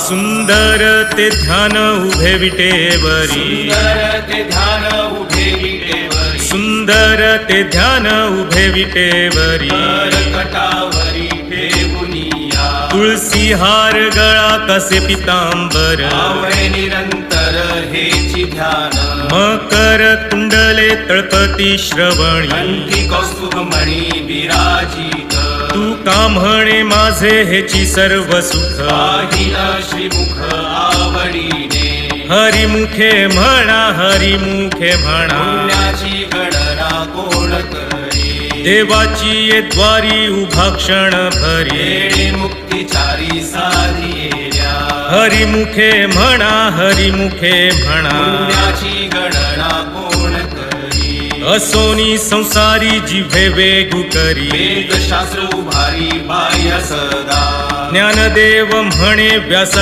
सुंदर ते ध्यान उभे विटेवरी, सुंदर ते ध्यान उभे विटेवरी, सुंदर ते ध्यान उभे विटेवरी, कटावरी ठेवुनिया, तुळसी हार गळा कसे पितांबर, आवळे निरंतर हेची ध्यान, मकर कुंडले तळपती श्रवणी, कंठी कौस्तुभमणी विराजित, तू का म्हणे माझे हेची सर्व सुख, पाहिल श्रीमुख आवडीने, हरिमुखे म्हणा हरिमुखे म्हणा, पुण्याची गणना कोण करी, देवाची ये द्वारी उभा क्षण भरी, वेळी मुक्तिचारी साधिएल्या, हरिमुखे म्हणा हरिमुखे म्हणा, पुण्याची गणना कोण करी, असोनी संसारी जिव्हे वेगू करी, वेदशास्त्र उभारी बाह्य सदा, ज्ञानदेव म्हणे व्यासा